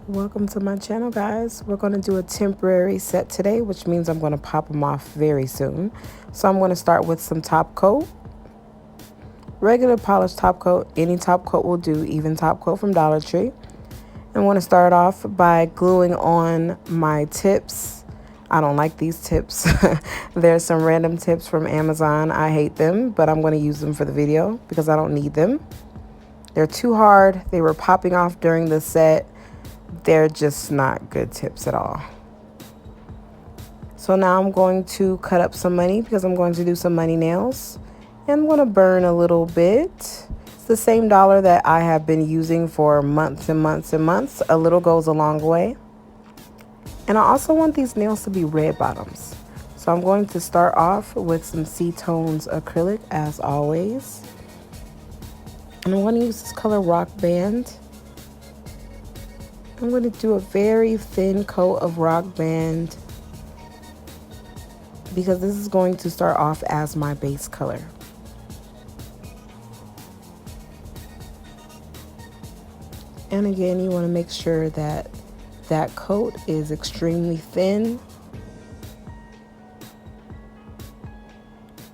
Welcome to my channel, guys. We're going to do a temporary set today, which means I'm going to pop them off very soon. So I'm going to start with some top coat. Regular polished top coat. Any top coat will do, even top coat from Dollar Tree. I'm going to start off by gluing on my tips. I don't like these tips. There's some random tips from Amazon. I hate them, but I'm going to use them for the video because I don't need them. They're too hard. They were popping off during the set. They're just not good tips at all. So now I'm going to cut up some money because I'm going to do some money nails. And I'm going to burn a little bit. It's the same dollar that I have been using for months and months and months. A little goes a long way. And I also want these nails to be red bottoms. So I'm going to start off with some C-Tones acrylic as always. And I'm going to use this color Rock Band. I'm going to do a very thin coat of Rock Band because this is going to start off as my base color. And again, you want to make sure that that coat is extremely thin,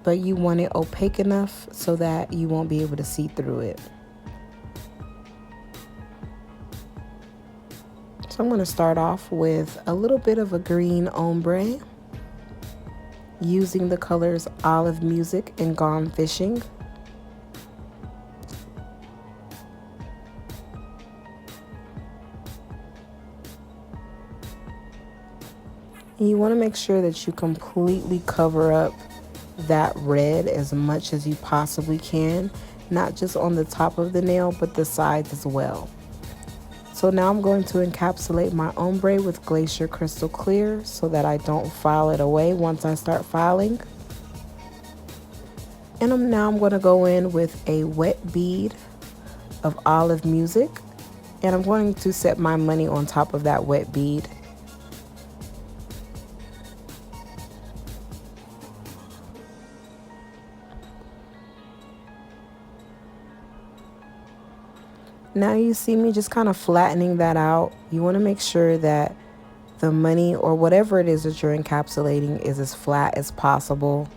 but you want it opaque enough so that you won't be able to see through it. So I'm going to start off with a little bit of a green ombre using the colors Olive Music and Gone Fishing. And you want to make sure that you completely cover up that red as much as you possibly can, not just on the top of the nail, but the sides as well. So now I'm going to encapsulate my ombre with Glacier Crystal Clear so that I don't file it away once I start filing. And now I'm going to go in with a wet bead of Olive Music, and I'm going to set my money on top of that wet bead. Now you see me just kind of flattening that out. You want to make sure that the money or whatever it is that you're encapsulating is as flat as possible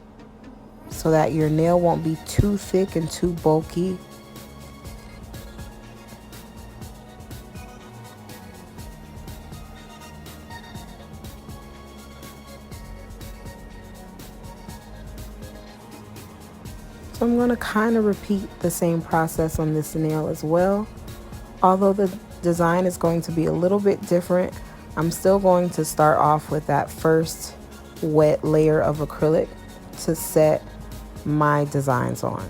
so that your nail won't be too thick and too bulky. So I'm going to kind of repeat the same process on this nail as well. Although the design is going to be a little bit different, I'm still going to start off with that first wet layer of acrylic to set my designs on.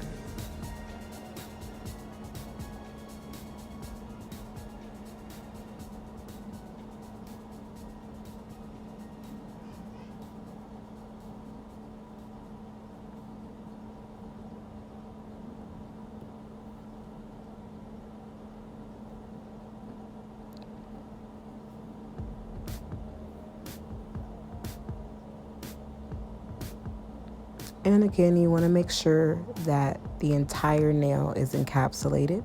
And again, you want to make sure that the entire nail is encapsulated.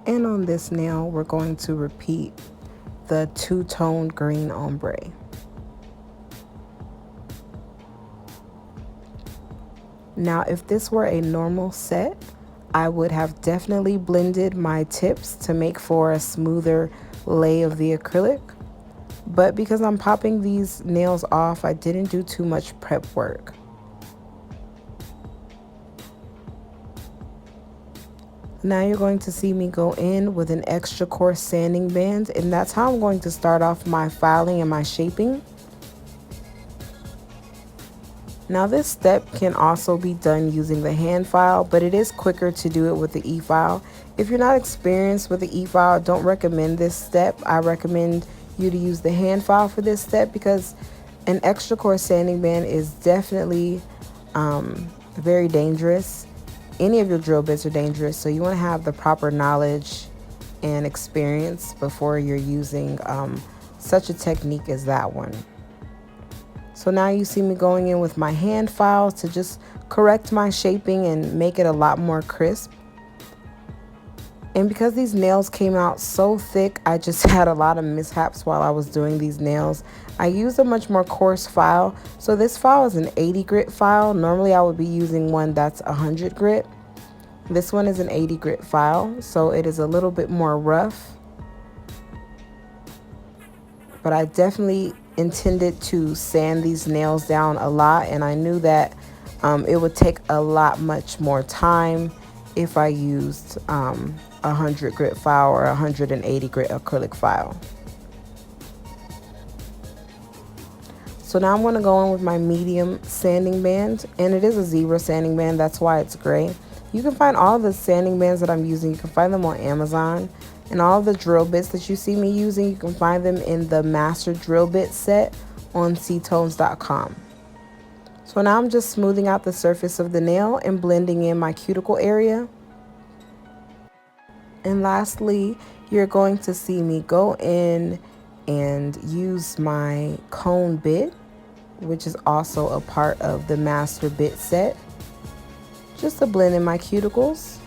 And on this nail, we're going to repeat the two-tone green ombre. Now, if this were a normal set, I would have definitely blended my tips to make for a smoother lay of the acrylic. But because I'm popping these nails off, I didn't do too much prep work. Now you're going to see me go in with an extra coarse sanding band, and that's how I'm going to start off my filing and my shaping. Now this step can also be done using the hand file, but it is quicker to do it with the e-file. If you're not experienced with the e-file, don't recommend this step. I recommend you to use the hand file for this step because an extra coarse sanding band is definitely very dangerous. Any of your drill bits are dangerous, so you want to have the proper knowledge and experience before you're using such a technique as that one. So now you see me going in with my hand file to just correct my shaping and make it a lot more crisp. And because these nails came out so thick, I just had a lot of mishaps while I was doing these nails. I used a much more coarse file. So this file is an 80 grit file. Normally I would be using one that's 100 grit. This one is an 80 grit file, so it is a little bit more rough. But I definitely intended to sand these nails down a lot, and I knew that it would take a lot much more time if I used 100 grit file or 180 grit acrylic file. So now I'm going to go in with my medium sanding band, and it is a zebra sanding band, that's why it's gray. You can find all the sanding bands that I'm using, you can find them on Amazon. And all the drill bits that you see me using, you can find them in the master drill bit set on ctones.com. So now I'm just smoothing out the surface of the nail and blending in my cuticle area. And lastly, you're going to see me go in and use my cone bit, which is also a part of the master bit set, just to blend in my cuticles.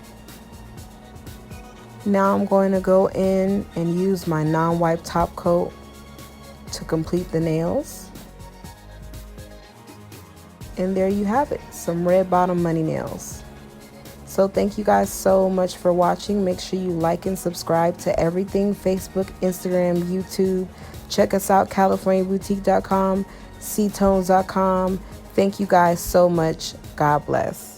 Now I'm going to go in and use my non-wipe top coat to complete the nails. And there you have it, some red bottom money nails. So thank you guys so much for watching. Make sure you like and subscribe to everything: Facebook, Instagram, YouTube. Check us out, CaliforniaBoutique.com, ctones.com. Thank you guys so much. God bless.